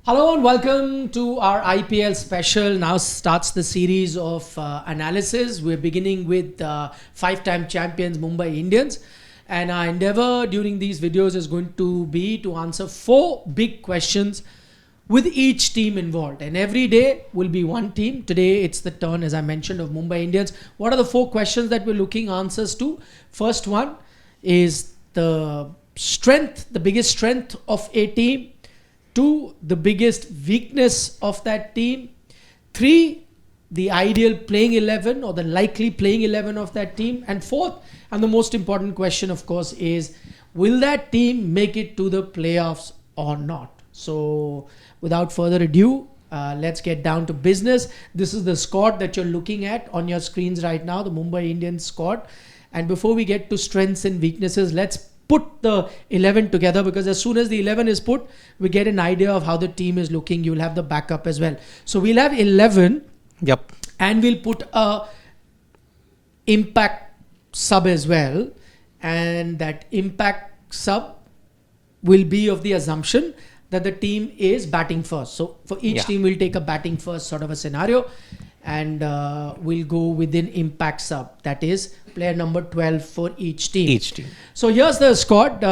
Hello and welcome to our IPL special. Now starts the series of analysis. We're beginning with five-time champions Mumbai Indians. And our endeavor during these videos is going to be to answer 4 big questions with each team involved. And every day will be one team. Today it's the turn, as I mentioned, of Mumbai Indians. What are the 4 questions that we're looking answers to? First one is the biggest strength of a team. 2, the biggest weakness of that team. 3, the ideal playing 11 or the likely playing 11 of that team. And 4th, and the most important question, of course, is will that team make it to the playoffs or not? So without further ado, let's get down to business. This is the squad that you're looking at on your screens right now, the Mumbai Indians squad. And before we get to strengths and weaknesses, let's put the 11 together, because as soon as the 11 is put, we get an idea of how the team is looking. You'll have the backup as well. So we'll have 11. Yep. And we'll put a impact sub as well. And that impact sub will be of the assumption that the team is batting first. So for each team, we'll take a batting first sort of a scenario. And we'll go within impact sub. That is player number 12 for each team. So here's the squad.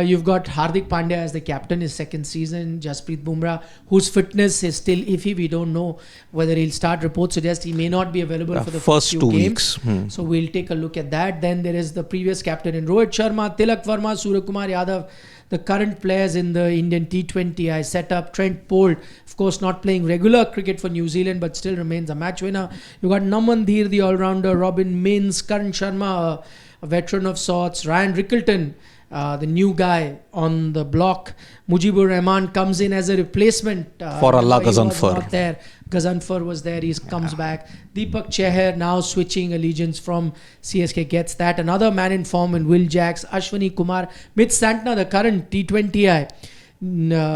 You've got Hardik Pandya as the captain, his second season. Jasprit Bumrah, whose fitness is still iffy. We don't know whether he'll start. Reports suggest he may not be available for the first 2 games. So we'll take a look at that. Then there is the previous captain in Rohit Sharma, Tilak Verma, Suryakumar Yadav. The current players in the Indian T20 setup. Trent Bolt, of course, not playing regular cricket for New Zealand, but still remains a match winner. You've got Naman Dheer, the all-rounder. Robin Mins, Karan Sharma, a veteran of sorts. Ryan Rickelton, the new guy on the block. Mujibur Rahman comes in as a replacement for Allah Ghazanfar. Ghazanfar was there. He comes back. Deepak Chahar now switching allegiance from CSK gets that. Another man in form in Will Jacks. Ashwani Kumar. Mitch Santner, the current T20I.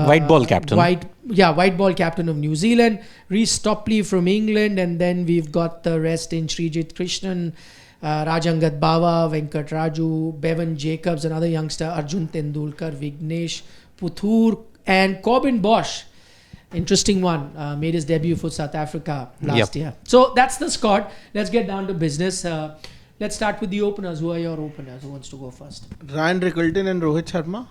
White ball captain. White ball captain of New Zealand. Reece Topley from England. And then we've got the rest in Srijit Krishnan, Rajangat Bawa, Venkat Raju, Bevan Jacobs, another youngster, Arjun Tendulkar, Vignesh Puthur, and Corbin Bosch. Interesting one. Made his debut for South Africa last year. So that's the squad. Let's get down to business. Let's start with the openers. Who are your openers? Who wants to go first? Ryan Rickelton and Rohit Sharma.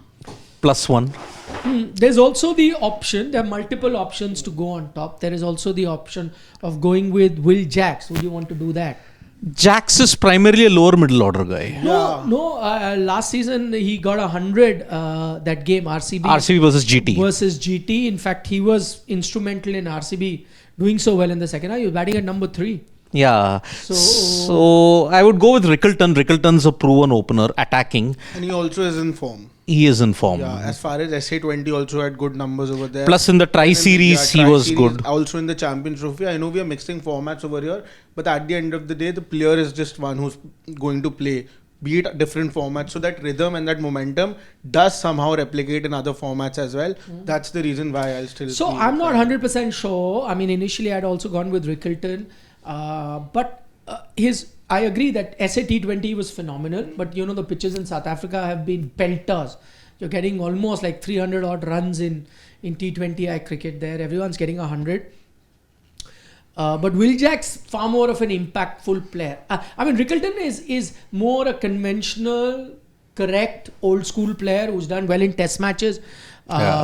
+1. There's also the option. There are multiple options to go on top. There is also the option of going with Will Jacks. Would you want to do that? Jacks is primarily a lower middle order guy. No. Last season he got 100 that game, RCB versus GT. In fact, he was instrumental in RCB doing so well in the second half. He was batting at number 3. Yeah. So I would go with Rickelton. Rickelton's a proven opener, attacking. And he also is in form. He is in form. Yeah, as far as SA20 also had good numbers over there. Plus in the Tri-Series, he was good. Also in the Champions Trophy. I know we are mixing formats over here, but at the end of the day, the player is just one who's going to play, be it different formats. So that rhythm and that momentum does somehow replicate in other formats as well. That's the reason why I'll still... So I'm not 100% sure. I mean, initially I'd also gone with Rickelton. But I agree that SA T20 was phenomenal, but you know the pitches in South Africa have been pelters. You're getting almost like 300 odd runs in T20I cricket there. Everyone's getting 100. But Will Jacks far more of an impactful player. I mean, Rickelton is more a conventional, correct, old school player who's done well in test matches.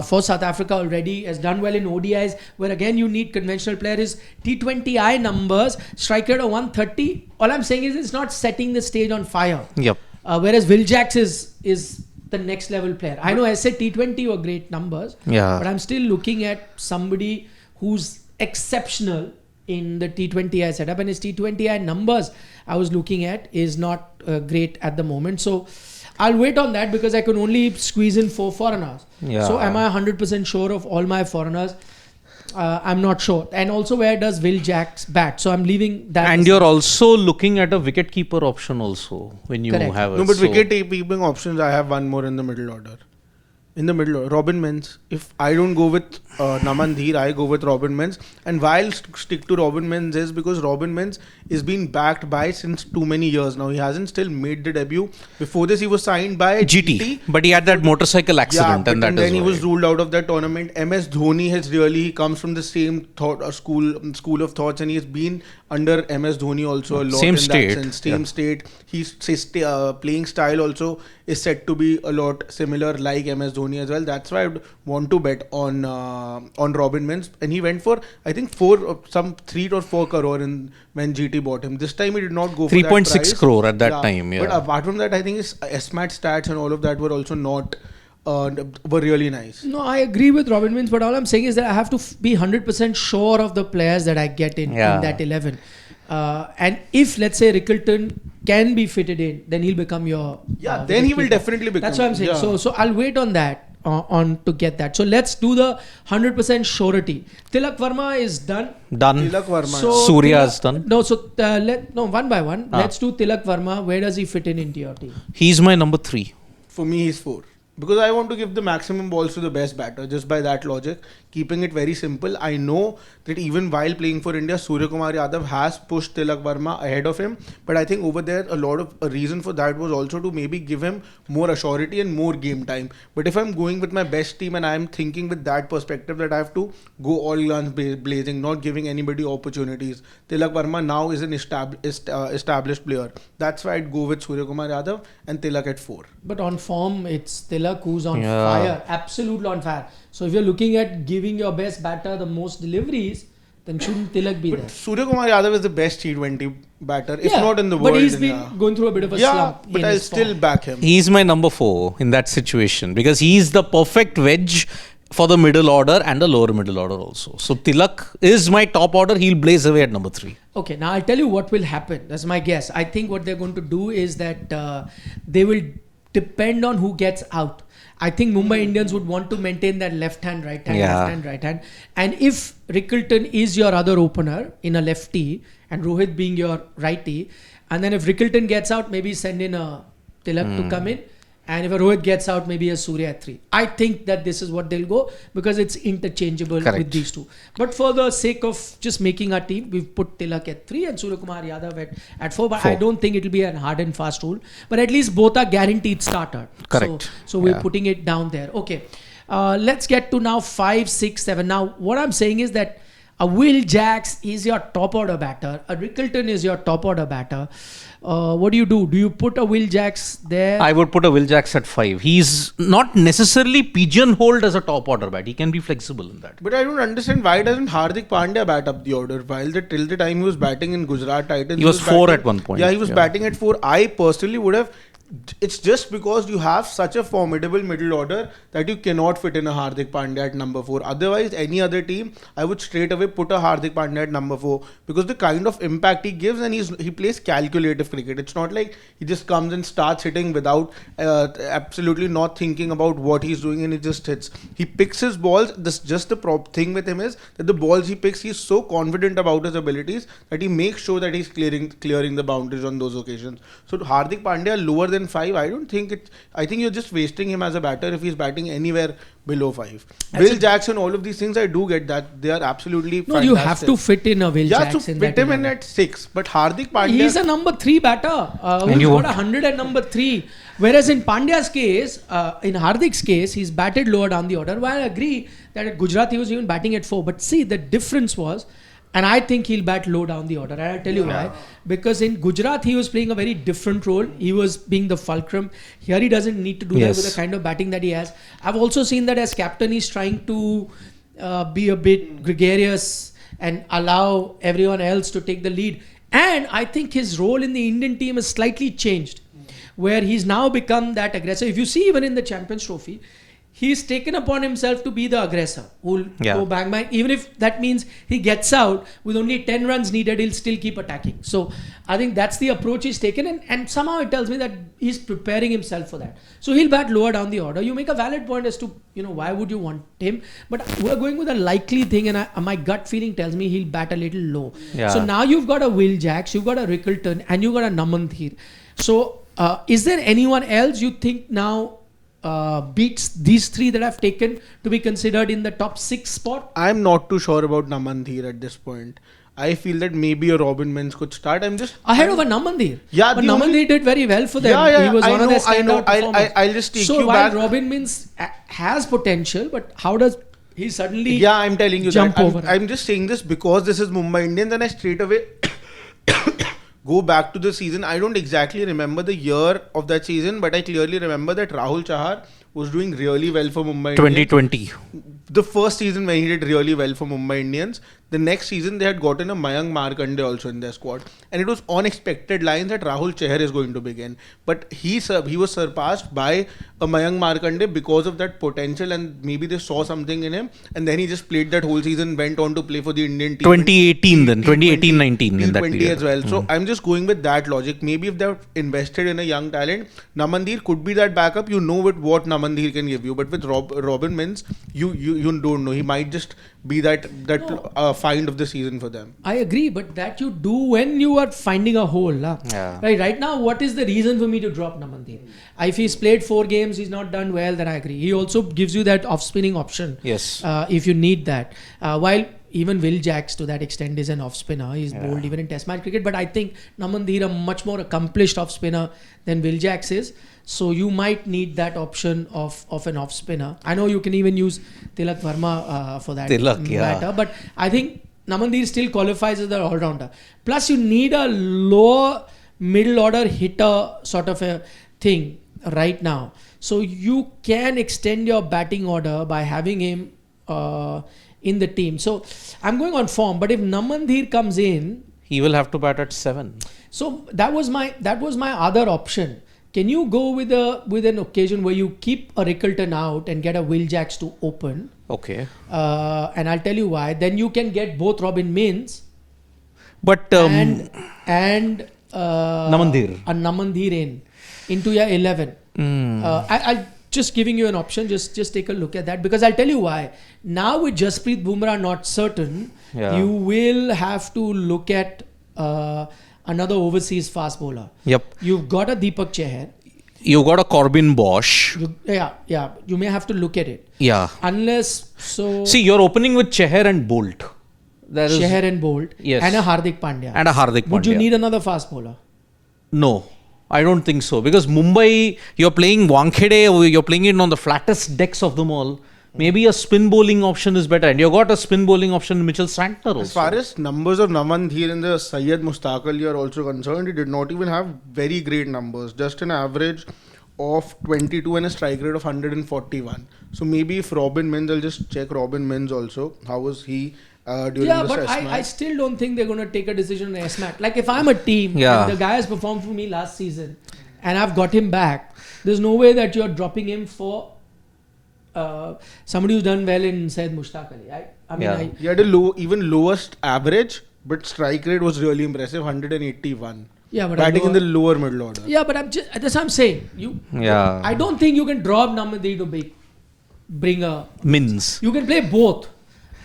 For South Africa already, has done well in ODIs, where again you need conventional players. T20I numbers, strike rate of 130. All I'm saying is it's not setting the stage on fire. Yep. Whereas Will Jacks is the next level player. I know I said T20 were great numbers, but I'm still looking at somebody who's exceptional in the T20I setup, and his T20I numbers I was looking at is not great at the moment. So I'll wait on that because I can only squeeze in 4 foreigners. So am I 100% sure of all my foreigners? I'm not sure. And also, where does Will Jacks bat? So I'm leaving that. And you're also looking at a wicket-keeper option also when you have it. No, but wicket-keeping options, I have one more in the middle order. In the middle, Robin Mins. If I don't go with Naman Dheer, I go with Robin Mins. And why I'll stick to Robin Mins is because Robin Mins is being backed by since too many years now. He hasn't still made the debut. Before this, he was signed by GT. But he had that motorcycle accident, and then he was ruled out of that tournament. MS Dhoni he comes from the same school of thoughts, and he's been under MS Dhoni also a lot. Same in state. That sense. Same state. His playing style also is said to be a lot similar like MS Dhoni as well. That's why I would want to bet on Robin Mins, and he went for I think 3 or 4 crore when GT bought him. This time he did not go for 3.6 crore at that time. Yeah. But apart from that, I think his SMAT stats and all of that were also not were really nice. No, I agree with Robin Mins, but all I'm saying is that I have to be 100% sure of the players that I get in that 11. And if let's say Rickleton can be fitted in, then he'll become your then he will definitely become. That's what I'm saying. So I'll wait on that on to get that. So let's do the 100% surety. Tilak Varma is done. Tilak Varma. So Surya is done. No, so one by one. Let's do Tilak Varma. Where does he fit in into your team? He's my number 3. For me, he's 4. Because I want to give the maximum balls to the best batter, just by that logic. Keeping it very simple, I know that even while playing for India, Surya Kumar Yadav has pushed Tilak Varma ahead of him. But I think over there, a reason for that was also to maybe give him more assurity and more game time. But if I'm going with my best team and I'm thinking with that perspective that I have to go all guns blazing, not giving anybody opportunities, Tilak Varma now is an established player. That's why I'd go with Surya Kumar Yadav and Tilak at 4. But on form, it's Tilak who's on fire, absolutely on fire. So if you're looking at giving your best batter the most deliveries, then shouldn't Tilak be there? Surya Kumar Yadav is the best T20 batter, if not in the world. But he's been going through a bit of a slump. But I'll still back him. He's my number 4 in that situation because he's the perfect wedge for the middle order and the lower middle order also. So Tilak is my top order. He'll blaze away at number 3. Okay, now I'll tell you what will happen. That's my guess. I think what they're going to do is that they will depend on who gets out. I think Mumbai Indians would want to maintain that left hand, right hand. And if Rickleton is your other opener in a lefty and Rohit being your righty, and then if Rickleton gets out, maybe send in a Tilak to come in. And if a Rohit gets out, maybe a Surya at 3. I think that this is what they'll go because it's interchangeable with these two. But for the sake of just making our team, we've put Tilak at 3 and Surya Kumar Yadav at 4. But I don't think it'll be a hard and fast rule. But at least both are guaranteed starter. Correct. So we're putting it down there. Okay. Let's get to now 5, 6, 7. Now, what I'm saying is that a Will Jacks is your top order batter. A Rickleton is your top order batter. What do? Do you put a Will Jacks there? I would put a Will Jacks at 5. He's not necessarily pigeonholed as a top order bat. He can be flexible in that. But I don't understand why doesn't Hardik Pandya bat up the order while till the time he was batting in Gujarat Titans. He was 4 at one point. Yeah, he was batting at 4. I personally would have. It's just because you have such a formidable middle order that you cannot fit in a Hardik Pandya at number 4. Otherwise, any other team, I would straight away put a Hardik Pandya at number 4 because the kind of impact he gives and he plays calculative cricket. It's not like he just comes and starts hitting without absolutely not thinking about what he's doing and he just hits. He picks his balls. The thing with him is that the balls he picks, he's so confident about his abilities that he makes sure that he's clearing the boundaries on those occasions. So Hardik Pandya lower than 5, I don't think it. I think you're just wasting him as a batter if he's batting anywhere below 5. Will Jackson, all of these things, I do get that they are absolutely fantastic. You have to fit in a Will Jackson. So fit him in at 6. But Hardik Pandya, he's a number 3 batter who's got 100 at number 3. Whereas in Pandya's case, in Hardik's case, he's batted lower down the order. While I agree that at Gujarat he was even batting at 4. But see, the difference was. And I think he'll bat low down the order. And I'll tell you why. Because in Gujarat, he was playing a very different role. He was being the fulcrum. Here, he doesn't need to do that with the kind of batting that he has. I've also seen that as captain, he's trying to be a bit gregarious and allow everyone else to take the lead. And I think his role in the Indian team has slightly changed. Where he's now become that aggressor. If you see even in the Champions Trophy, he's taken upon himself to be the aggressor who'll go bang. Even if that means he gets out with only 10 runs needed, he'll still keep attacking. So I think that's the approach he's taken. And somehow it tells me that he's preparing himself for that. So he'll bat lower down the order. You make a valid point as to, why would you want him? But we're going with a likely thing and my gut feeling tells me he'll bat a little low. Yeah. So now you've got a Will Jacks, you've got a Rickleton and you've got a Naman Dheer. So is there anyone else you think now beats these three that I've taken to be considered in the top 6 spot? I'm not too sure about Namanthir at this point. I feel that maybe a Robin Mins could start. Ahead of a Namanthir. Yeah, but the Namanthir only- did very well for them. Yeah, He was I one of know, their standout performers. I'll just take so you while back. Robin Mins has potential, but how does he suddenly Yeah, I'm telling you jump that. over? I'm just saying this because this is Mumbai Indians, and I straight away go back to the season. I don't exactly remember the year of that season, but I clearly remember that Rahul Chahar was doing really well for Mumbai Indians. 2020. The first season when he did really well for Mumbai Indians. The next season they had gotten a Mayank Markande also in their squad, and it was on expected lines that Rahul Chahar is going to begin. But he was surpassed by a Mayank Markande because of that potential, and maybe they saw something in him, and then he just played that whole season, went on to play for the Indian team. 2018 then, 2018-19 in that T20 period. as well. So I'm just going with that logic. Maybe if they're invested in a young talent, Namanthir could be that backup. You know with what Namanthir can give you, but with Robin Mins, you don't know. He might just be that find of the season for them. I agree, but that you do when you are finding a hole. Yeah. Right now, what is the reason for me to drop Namanthir? If he's played 4 games, he's not done well, then I agree. He also gives you that off-spinning option. Yes. If you need that. While even Will Jacks to that extent is an off-spinner. He's bowled even in Test match cricket. But I think Namanthir a much more accomplished off-spinner than Will Jacks is. So you might need that option of an off-spinner. I know you can even use Tilak Verma for that matter. But I think Namanthir still qualifies as the all-rounder. Plus you need a lower middle order hitter sort of a thing right now. So you can extend your batting order by having him in the team. So I'm going on form, but if Namanthir comes in, he will have to bat at 7. So that was my other option. Can you go with an occasion where you keep a Rickleton out and get a Will Jacks to open? Okay. And I'll tell you why. Then you can get both Robin Mins But and Namanthir into your 11. I'll just giving you an option. Just take a look at that, because I'll tell you why. Now with Jasprit Bumrah not certain, you will have to look at another overseas fast bowler. Yep. You've got a Deepak Chahar. You've got a Corbin Bosch. You may have to look at it. Yeah. Unless so. See, you're opening with Chahar and Bolt. Chahar and Bolt. Yes. And a Hardik Pandya. Would you need another fast bowler? No, I don't think so. Because Mumbai, you're playing Wankhede, you're playing it on the flattest decks of them all. Maybe a spin bowling option is better. And you've got a spin bowling option in Mitchell Santner also. As far as numbers of Namanthir and the Syed Mustaq Ali are also concerned, he did not even have very great numbers. Just an average of 22 and a strike rate of 141. So maybe if Robin Mins, I'll just check Robin Mins also. How was he during the but Test match? I still don't think they're going to take a decision on S-Mat. Like if I'm a team and the guy has performed for me last season and I've got him back, there's no way that you're dropping him for somebody who's done well in Syed Mushtaq Ali. He had a even lowest average, but strike rate was really impressive, 181. Yeah, but batting in the lower middle order. Yeah, but that's what I'm saying. I don't think you can drop Namanthir to bring a Mins. You can play both.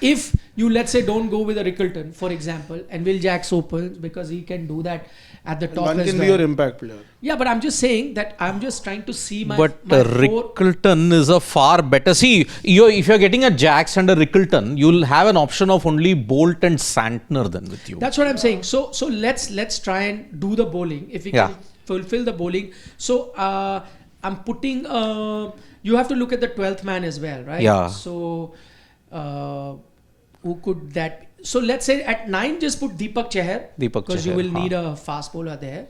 If you, let's say, don't go with a Rickleton, for example, and Will Jacks opens, because he can do that at the top One as can well. be your impact player. Yeah, but I'm just saying that I'm just trying to see my Rickleton is a far better. See, if you're getting a Jacks and a Rickleton, you'll have an option of only Bolt and Santner then with you. That's what I'm saying. So let's try and do the bowling. If we can fulfill the bowling. So I'm putting. You have to look at the 12th man as well, right? Yeah. So who could that? So let's say at 9, just put Deepak Chahar. Because you will need a fast bowler there.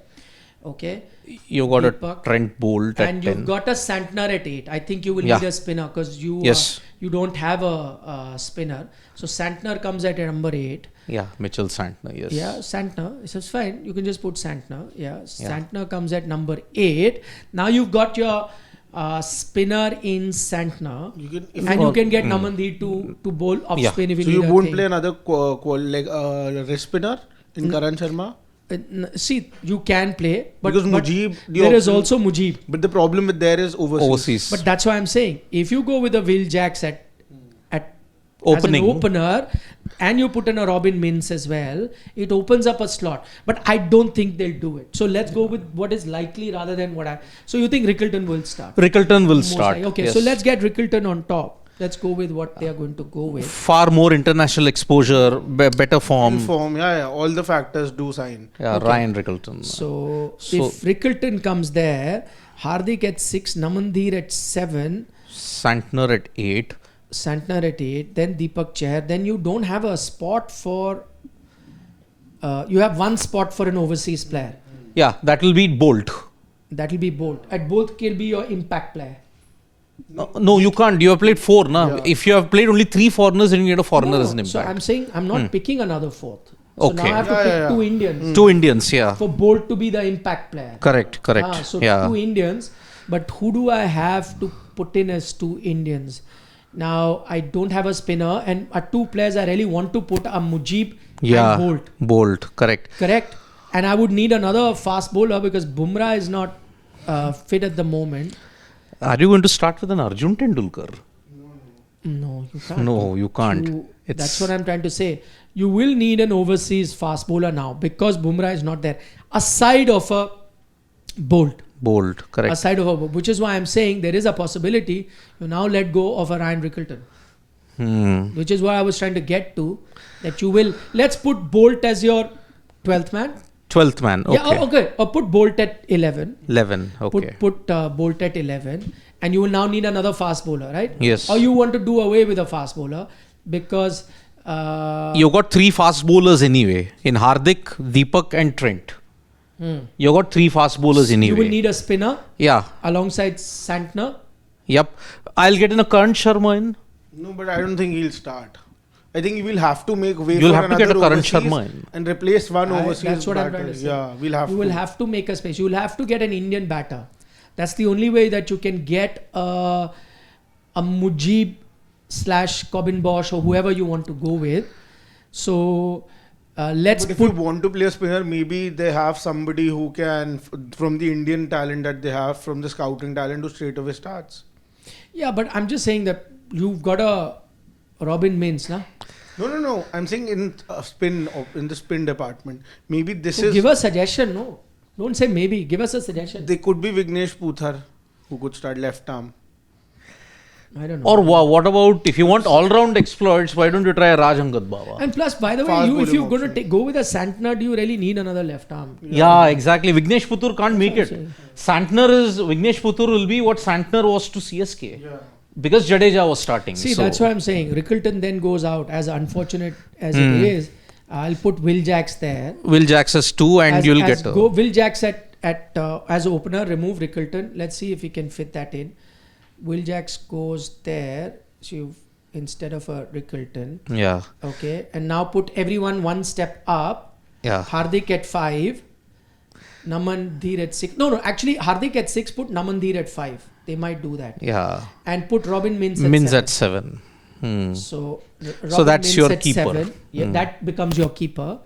Okay. You got Deepak, a Trent Bolt at 10. And you've got a Santner at 8. I think you will need a spinner because you don't have a spinner. So Santner comes at number 8. Yeah, Mitchell Santner, yes. Yeah, Santner. So it's fine. You can just put Santner. Santner comes at number 8. Now you've got your spinner in Santner. You can get Namanthir to bowl off spin if you need. So you won't play another wrist spinner in Karan Sharma? See, you can play, but because Mujib, there is also Mujib. But the problem with there is overseas. But that's why I'm saying, if you go with a Will Jacks at Opening. as an opener, and you put in a Robin Mins as well, it opens up a slot. But I don't think they'll do it. So let's go with what is likely rather than what I. So you think Rickleton will start? Rickleton will Most start. likely. Okay, yes. so let's get Rickleton on top. Let's go with what they are going to go with. Far more international exposure, better form. Yeah. All the factors do sign. Yeah, Okay. Ryan Rickleton. So So- if Rickleton comes there, Hardik at 6, Namandir at 7, Santner at 8. Santner at 8, then Deepak Chahar. Then you don't have a spot for. You have one spot for an overseas player. Yeah, that will be Bolt. That will be Bolt. At Bolt can be your impact player. No, you can't. You have played 4, na? Yeah. If you have played only 3 foreigners, then you get a foreigner No, as an no. So impact. I'm saying I'm not picking another fourth. So Okay. now I have to Yeah, pick yeah, yeah. 2 Indians 2 Indians, yeah. for Bolt to be the impact player. Correct. So yeah. 2 Indians, but who do I have to put in as 2 Indians? Now I don't have a spinner, and 2 players I really want to put are Mujib Yeah. and Bolt. Bolt, correct. Correct. And I would need another fast bowler because Bumrah is not fit at the moment. Are you going to start with an Arjun Tendulkar? No, you can't. No, you can't. That's what I'm trying to say. You will need an overseas fast bowler now because Bumrah is not there. Aside of a Bolt. Bolt, correct. Aside of a Bolt. Which is why I'm saying there is a possibility you now let go of a Ryan Rickleton. Which is what I was trying to get to. That you will. Let's put Bolt as your 12th man. 12th man, okay. Yeah, okay. Or put Bolt at 11. 11, okay. Put Bolt at 11, and you will now need another fast bowler, right? Yes. Or you want to do away with a fast bowler because You got 3 fast bowlers anyway. In Hardik, Deepak and Trent. You got 3 fast bowlers anyway. you will need a spinner Yeah. alongside Santner. Yep. I'll get in a Karan Sharma in. No, but I don't think he'll start. I think you will have to make way You'll for have to get another a Karan overseas Sharma in. and replace one overseas That's what I'm batter. trying to say. Yeah, we'll have You to. will have to make a space. You will have to get an Indian batter. That's the only way that you can get a Mujib / Cobbin Bosch or whoever you want to go with. So let's But if put. you want to play a spinner, maybe they have somebody who can, from the Indian talent that they have, from the scouting talent, who straight away starts. Yeah, but I'm just saying that you've got a Robin Mins, na? No. I'm saying in the spin department. Maybe this So is. give a suggestion, no. Don't say maybe. Give us a suggestion. They could be Vignesh Puthar, who could start left arm. I don't know. Or what about, if you want all-round exploits, why don't you try Raj Angad Bawa? And plus, by the way, Fast if bowling you're going option. to go with a Santner, do you really need another left arm? Yeah, exactly. Vignesh Puthur can't make That's it. what Vignesh Puthur will be what Santner was to CSK. Yeah. Because Jadeja was starting. See, so. that's what I'm saying. Rickleton then goes out, as unfortunate as it is. I'll put Will Jacks there. Will Jacks as 2 and you'll get go Will Jacks at as opener. Remove Rickleton. Let's see if we can fit that in. Will Jacks goes there. So you've, instead of a Rickleton. Yeah. Okay, and now put everyone one step up. Yeah. Hardik at 5, Namandir at 6. No, actually Hardik at 6, put Namandir at 5. They might do that. Yeah. And put Robin Mins at Mins 7. at 7. So, that's Mins your at keeper. 7. Yeah, that becomes your keeper.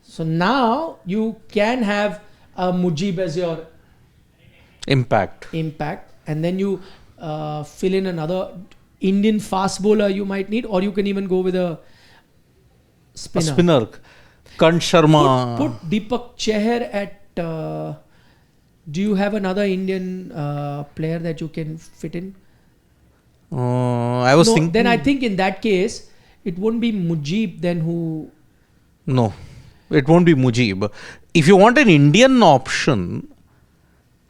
So now you can have a Mujib as your Impact. impact, and then you fill in another Indian fast bowler you might need, or you can even go with a A spinner. Karan Sharma. Put Deepak Chahar at. Do you have another Indian player that you can fit in? I was thinking. Then I think in that case it won't be Mujib then who. No. It won't be Mujib. If you want an Indian option,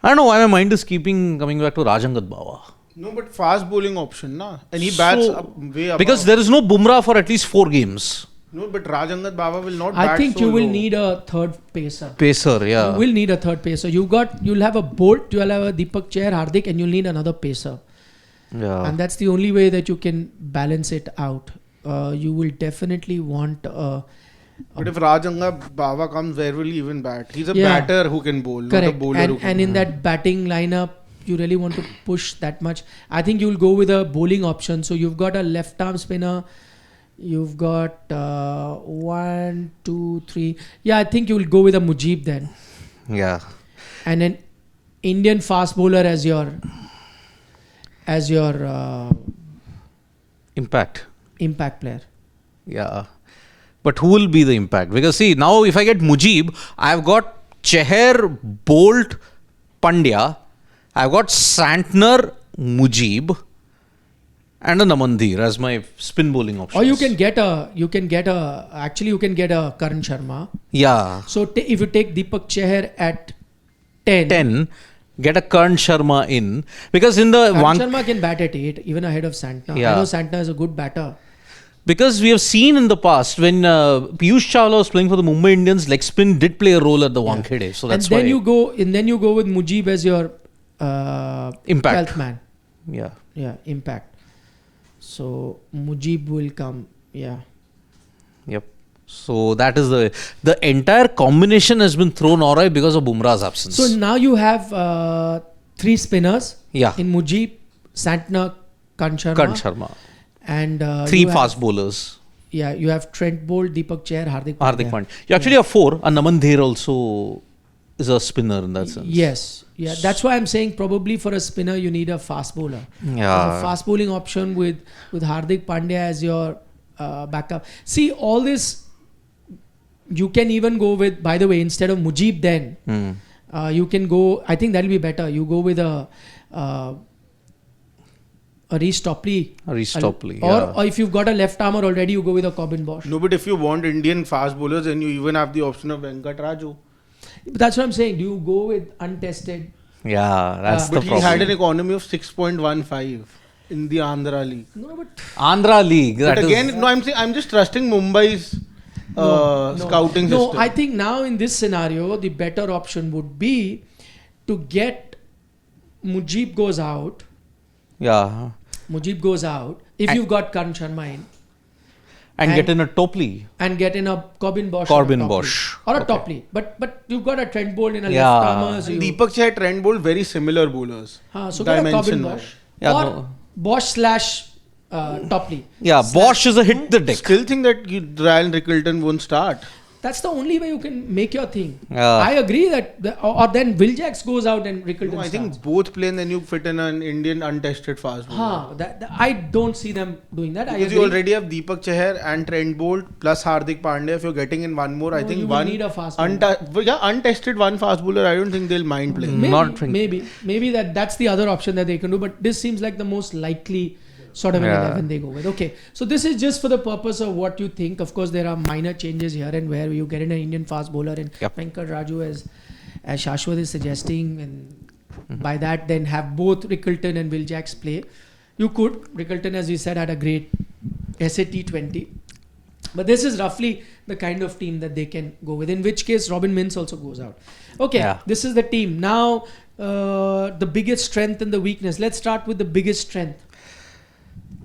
I don't know why my mind is coming back to Rajangad Bawa. No, but fast bowling option, na? And he bats So, up, way above. Because there is no Bumrah for at least 4 games. No, but Rajangad Baba will not bat I think so you will low. need a third pacer. Pacer, yeah. You will need a third pacer. You'll have a Bolt, you'll have a Deepak Chahar, Hardik, and you'll need another pacer. Yeah. And that's the only way that you can balance it out. You will definitely want. But if Rajangad Baba comes, where will he even bat? He's a Yeah. batter who can bowl, not a Correct. bowler who And, can and in that batting lineup, you really want to push that much. I think you'll go with a bowling option. So you've got a left arm spinner. You've got 1, 2, 3. Yeah, I think you'll go with a Mujib then. Yeah. And an Indian fast bowler as your Impact. impact player. Yeah. But who will be the impact? Because see, now if I get Mujib, I've got Chahar, Bolt, Pandya. I've got Santner, Mujib, and a Namandir as my spin bowling options. Or you can get a Karan Sharma. Yeah. So if you take Deepak Chahar at 10, Get a Karan Sharma in. Because in the Karan Sharma can bat at 8, even ahead of Santner. Yeah. I know Santner is a good batter. Because we have seen in the past when Piyush Chawla was playing for the Mumbai Indians, leg spin did play a role at the Wankhede. So that's and then why. you go with Mujib as your Impact. 12th man. Yeah. Yeah, impact. So Mujib will come. Yeah. Yep. So that is the entire combination has been thrown awry because of Bumrah's absence. So now you have 3 spinners. Yeah. In Mujib, Santner, Karan Sharma. And 3 fast bowlers. Yeah, you have Trent Bolt, Deepak Chahar, Hardik Pandya. You actually have 4. And Namandir also is a spinner in that sense. Yes. Yeah, that's why I'm saying probably for a spinner you need a fast bowler. Yeah. A fast bowling option with Hardik Pandya as your backup. See, all this you can even go with, by the way, instead of Mujib then, you can go, I think that'll be better. You go with a Reece Topley. Or if you've got a left armour already, you go with a Corbin Bosch. No, but if you want Indian fast bowlers, then you even have the option of Venkat Raju. But that's what I'm saying. Do you go with untested? Yeah, that's the but problem. he had an economy of 6.15 in the Andhra League. No, but Andhra League. But again, I'm just trusting Mumbai's scouting system. No, I think now in this scenario, the better option would be to get Mujib goes out. Yeah. Mujib goes out. If you've got Karan Sharma in. And get in a Topley. And get in a Corbin Bosch. Or a Topley. But you've got a Trent Bolt in a left armour. So Deepak Chahar, Trent Bolt, very similar bowlers. So get a Corbin Bosch. Or Bosch / Topley. Yeah, Bosch is a hit the deck. Still think that Ryan Rickelton won't start. That's the only way you can make your thing. Yeah. I agree that, or then Will Jacks goes out and Rickelton starts. I think both play and then you fit in an Indian untested fast bowler. I don't see them doing that. Because you already have Deepak Chahar and Trent Bolt plus Hardik Pandya. If you're getting in one more, I think you one need a fast bowler. Untested one fast bowler. I don't think they'll mind playing. Maybe that's the other option that they can do. But this seems like the most likely sort of an 11 they go with. Okay, so this is just for the purpose of what you think. Of course, there are minor changes here and where. You get in an Indian fast bowler and Venkat Raju as Shashwat is suggesting, and by that then have both Rickelton and Will Jacks play. You could. Rickelton, as we said, had a great SAT 20. But this is roughly the kind of team that they can go with. In which case, Robin Mintz also goes out. Okay, this is the team. Now, the biggest strength and the weakness. Let's start with the biggest strength.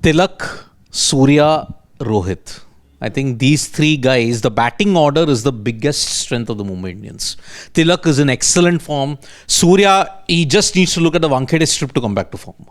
Tilak, Surya, Rohit. I think these 3 guys, the batting order is the biggest strength of the Mumbai Indians. Tilak is in excellent form. Surya, he just needs to look at the Wankhede strip to come back to form.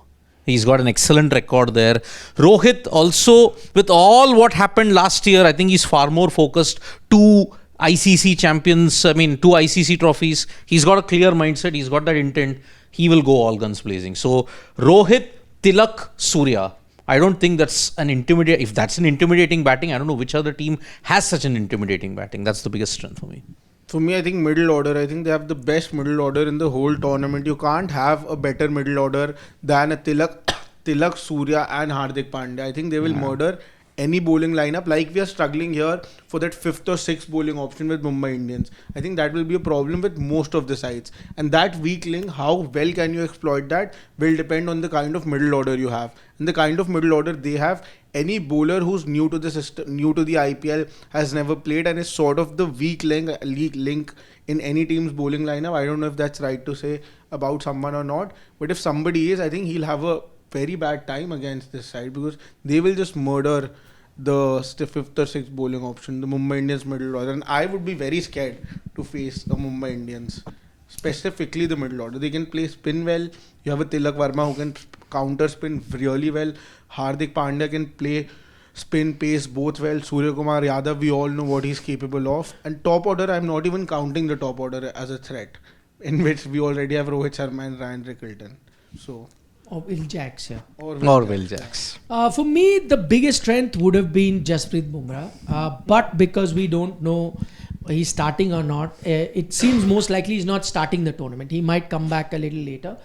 He's got an excellent record there. Rohit also, with all what happened last year, I think he's far more focused. 2 ICC champions, 2 ICC trophies. He's got a clear mindset. He's got that intent. He will go all guns blazing. So, Rohit, Tilak, Surya. I don't think that's if that's an intimidating batting, I don't know which other team has such an intimidating batting. That's the biggest strength for me. For me, I think middle order. I think they have the best middle order in the whole tournament. You can't have a better middle order than a Tilak, Surya and Hardik Pandya. I think they will murder any bowling lineup. Like we are struggling here for that 5th or 6th bowling option with Mumbai Indians. I think that will be a problem with most of the sides. And that weak link, how well can you exploit that, will depend on the kind of middle order you have. And the kind of middle order they have, any bowler who's new to the system, new to the IPL, has never played and is sort of the weak link in any team's bowling lineup. I don't know if that's right to say about someone or not. But if somebody is, I think he'll have a very bad time against this side because they will just murder the 5th or 6th bowling option, the Mumbai Indians middle order. And I would be very scared to face the Mumbai Indians, specifically the middle order. They can play spin well. You have a Tilak Verma who can counter spin really well. Hardik Pandya can play spin, pace both well. Surya Kumar Yadav, we all know what he's capable of. And top order, I'm not even counting the top order as a threat, in which we already have Rohit Sharma and Ryan Rickelton. So Or Will Jacks, yeah. Or Will Jacks. For me, the biggest strength would have been Jasprit Bumrah. But because we don't know he's starting or not, it seems most likely he's not starting the tournament. He might come back a little later.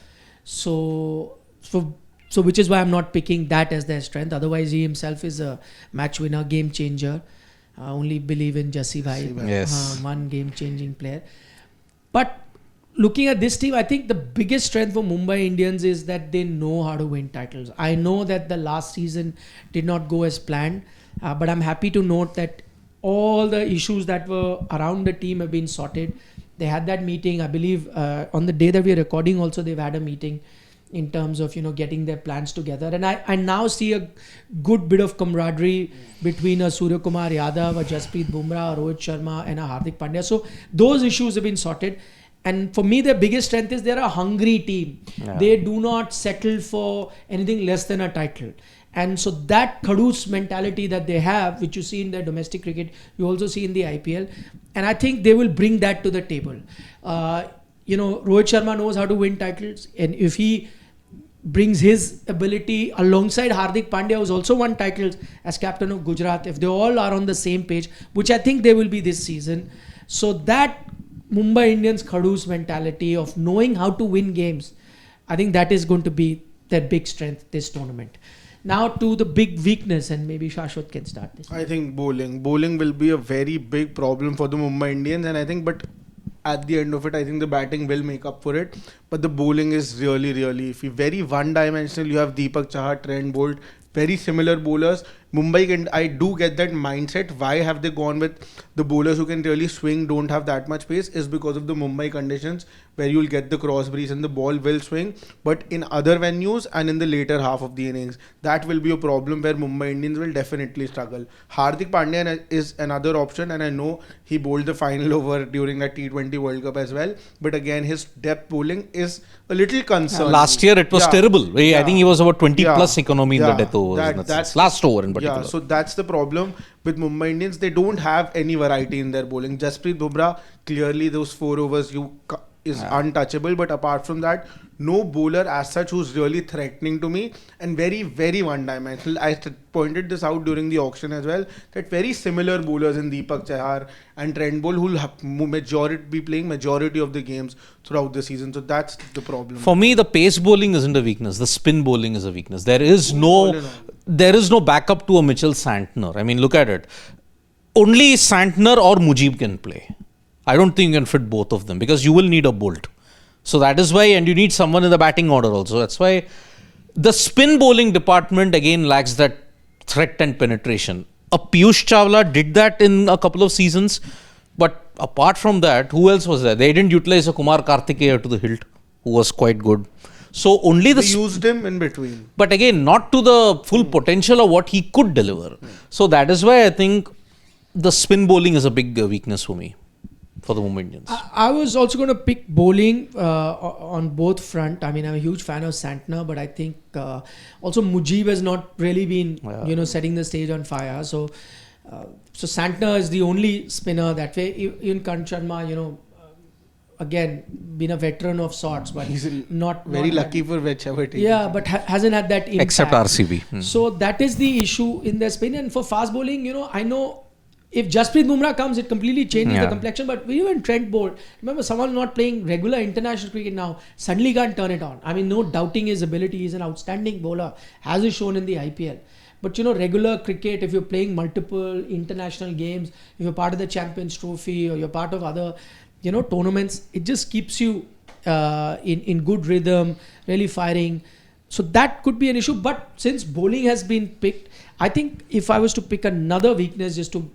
So which is why I'm not picking that as their strength. Otherwise, he himself is a match winner, game changer. I only believe in Jassi Bhai. Yes. One game changing player. But looking at this team, I think the biggest strength for Mumbai Indians is that they know how to win titles. I know that the last season did not go as planned, but I'm happy to note that all the issues that were around the team have been sorted. They had that meeting, I believe, on the day that we're recording also they've had a meeting in terms of, getting their plans together. And I now see a good bit of camaraderie between a Surya Kumar Yadav, a Jasprit Bumrah, a Rohit Sharma and a Hardik Pandya. So those issues have been sorted. And for me, their biggest strength is they're a hungry team. Yeah. They do not settle for anything less than a title. And so that Khadoos mentality that they have, which you see in their domestic cricket, you also see in the IPL. And I think they will bring that to the table. Rohit Sharma knows how to win titles. And if he brings his ability alongside Hardik Pandya, who's also won titles as captain of Gujarat, if they all are on the same page, which I think they will be this season. So that Mumbai Indians Khadoos mentality of knowing how to win games, I think that is going to be their big strength this tournament. Now to the big weakness, and maybe Shashwat can start this. I think bowling. Bowling will be a very big problem for the Mumbai Indians, and I think, but at the end of it, I think the batting will make up for it. But the bowling is really, if you very one-dimensional, you have Deepak Chahar, Trent Bolt, very similar bowlers. Mumbai, and I do get that mindset. Why have they gone with the bowlers who can really swing, don't have that much pace, is because of the Mumbai conditions where you'll get the cross breeze and the ball will swing. But in other venues and in the later half of the innings, that will be a problem where Mumbai Indians will definitely struggle. Hardik Pandya is another option, and I know he bowled the final over during that T20 World Cup as well. But again, his depth bowling is a little concerning. Last year it was terrible. I think he was about 20 plus economy in the death overs. That's last over in particular. Yeah, so that's the problem with Mumbai Indians. They don't have any variety in their bowling. Jasprit Bumrah, clearly those 4 overs is untouchable. But apart from that, no bowler as such who's really threatening to me, and very one-dimensional. I pointed this out during the auction as well, that very similar bowlers in Deepak Chahar and Trent Bolt who will be playing majority of the games throughout the season. So that's the problem. For me, the pace bowling isn't a weakness. The spin bowling is a weakness. There is no backup to a Mitchell Santner. I mean, look at it. Only Santner or Mujib can play. I don't think you can fit both of them because you will need a Bolt. So that is why, and you need someone in the batting order also. That's why the spin bowling department again lacks that threat and penetration. A Piyush Chawla did that in a couple of seasons, but apart from that, who else was there? They didn't utilize a Kumar Kartikeya to the hilt, who was quite good. So only they used him in between. But again, not to the full potential of what he could deliver. So that is why I think the spin bowling is a big weakness for me, for the Mumbai Indians. I was also going to pick bowling on both front. I mean, I'm a huge fan of Santner, but I think also Mujib has not really been, setting the stage on fire. So Santner is the only spinner that way. Even Karn Sharma, again, been a veteran of sorts, but he's not lucky for whichever team. Yeah, but hasn't had that impact. Except RCB. So that is the issue in their spin. And for fast bowling, I know if Jasprit Bumrah comes, it completely changes the complexion. But even Trent Bolt, remember, someone not playing regular international cricket now, suddenly can't turn it on. I mean, no doubting his ability. He's an outstanding bowler, as is shown in the IPL. But regular cricket, if you're playing multiple international games, if you're part of the Champions Trophy or you're part of other tournaments, it just keeps you in good rhythm, really firing. So that could be an issue. But since bowling has been picked, I think if I was to pick another weakness just to,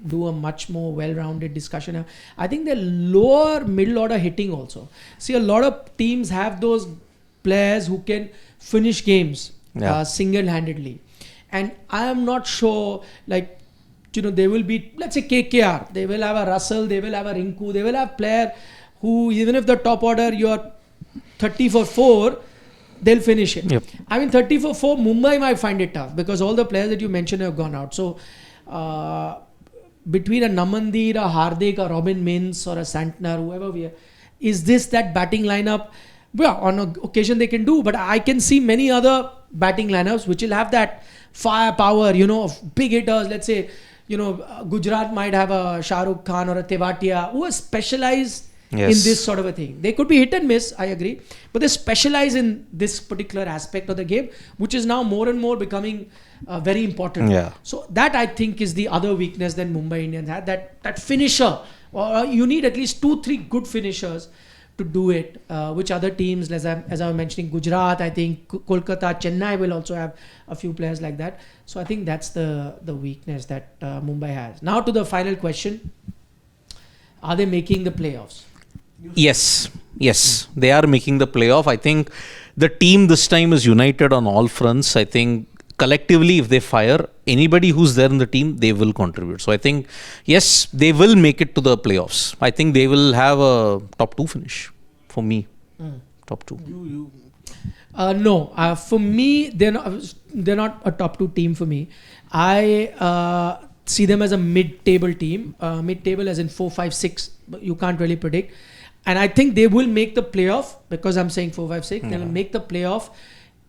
do a much more well-rounded discussion, I think the lower middle order hitting also. See, a lot of teams have those players who can finish games single-handedly. And I am not sure, they will be, let's say KKR, they will have a Russell, they will have a Rinku, they will have player who, even if the top order, you're 30 for 4, they'll finish it. Yep. I mean, 30 for 4, Mumbai might find it tough because all the players that you mentioned have gone out. So, between a Namandir, a Hardik, a Robin Mins or a Santner, whoever we are, is this that batting lineup? yeah, on occasion they can do, but I can see many other batting lineups which will have that firepower, of big hitters. Let's say, Gujarat might have a Shah Rukh Khan or a Tewatia who are specialized in this sort of a thing. They could be hit and miss, I agree, but they specialize in this particular aspect of the game, which is now more and more becoming very important. Yeah. So that I think is the other weakness that Mumbai Indians had, that finisher. You need at least 2-3 good finishers to do it, which other teams, as I was mentioning, Gujarat, I think Kolkata, Chennai will also have a few players like that. So I think that's the weakness that Mumbai has. Now to the final question. Are they making the playoffs? Yes, they are making the playoff. I think the team this time is united on all fronts. I think collectively, if they fire anybody who's there in the team, they will contribute. So I think, yes, they will make it to the playoffs. I think they will have a top 2 finish for me. Top 2. No, for me, they're not a top 2 team for me. I see them as a mid-table team. Mid-table as in 4, 5, 6. You can't really predict. And I think they will make the playoff, because I'm saying 4, 5, 6. They will make the playoff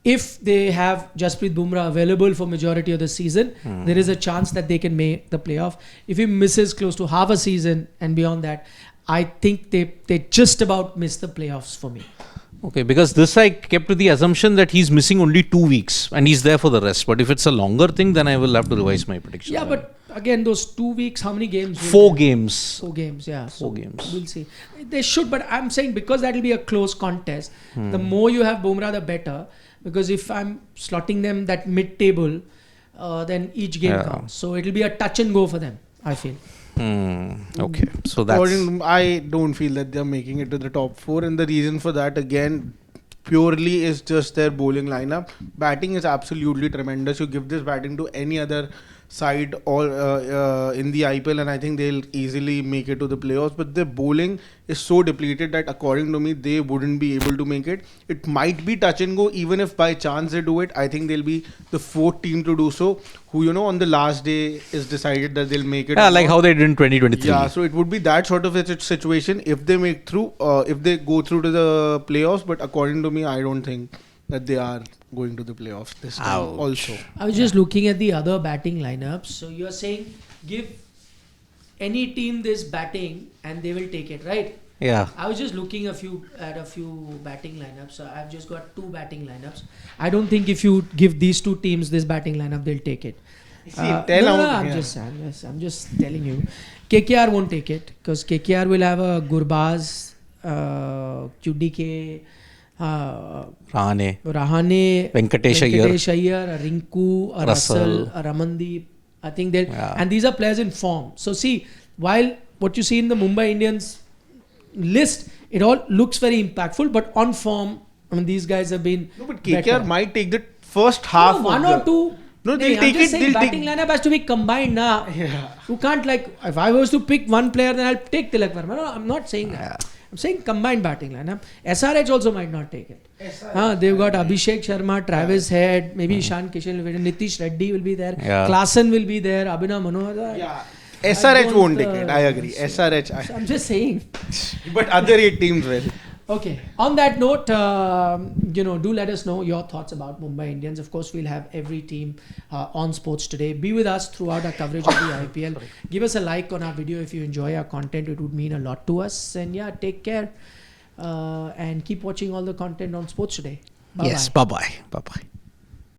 if they have Jasprit Bumrah available for majority of the season. There is a chance that they can make the playoff. If he misses close to half a season and beyond that, I think they just about miss the playoffs for me. Okay, because this I kept to the assumption that he's missing only 2 weeks and he's there for the rest. But if it's a longer thing, then I will have to revise my prediction. Yeah, but again, those 2 weeks, how many games? 4 games. 4 games, yeah. 4 games. We'll see. They should, but I'm saying because that will be a close contest, the more you have Bumrah, the better. Because if I'm slotting them that mid-table, then each game counts. So it will be a touch and go for them, I feel. Okay, so that's... I don't feel that they're making it to the top 4, and the reason for that again purely is just their bowling lineup. Batting is absolutely tremendous. You give this batting to any other side or in the IPL, and I think they'll easily make it to the playoffs. But their bowling is so depleted that according to me, they wouldn't be able to make it. It might be touch and go. Even if by chance they do it, I think they'll be the 4th team to do so, who on the last day is decided that they'll make it. Yeah, like how they did in 2023. Yeah, so it would be that sort of a situation if they make through, if they go through to the playoffs. But according to me, I don't think that they are going to the playoffs this time also. I was just looking at the other batting lineups. So you're saying give any team this batting and they will take it, right? Yeah. I was just looking at a few batting lineups. So I've just got 2 batting lineups. I don't think if you give these 2 teams this batting lineup, they'll take it. I'm just telling you. KKR won't take it because KKR will have a Gurbaz, QDK, Rahane, Venkatesh Iyer, a Rinku, a Russell, a Ramandeep. I think they'll, and these are players in form. So see, while what you see in the Mumbai Indians list, it all looks very impactful, but on form, I mean, these guys have been. No, but KKR might take the first half. One or two. No, they'll take it. Saying batting lineup has to be combined now. Yeah. You can't if I was to pick one player, then I'll take Tilak Verma. No, I'm not saying that. I'm saying combined batting lineup. SRH also might not take it. They've got Abhishek Sharma, Travis Head, maybe Ishan Kishan will be there, Nitish Reddy will be there, Klaasen will be there, Abhinav Manohar. Yeah. SRH won't take it. I agree. SRH. I'm just saying. But other 8 teams will. Okay. On that note, do let us know your thoughts about Mumbai Indians. Of course, we'll have every team on Sports Today. Be with us throughout our coverage of the IPL. Give us a like on our video if you enjoy our content. It would mean a lot to us. And yeah, take care and keep watching all the content on Sports Today. Bye-bye. Yes, bye-bye. Bye-bye.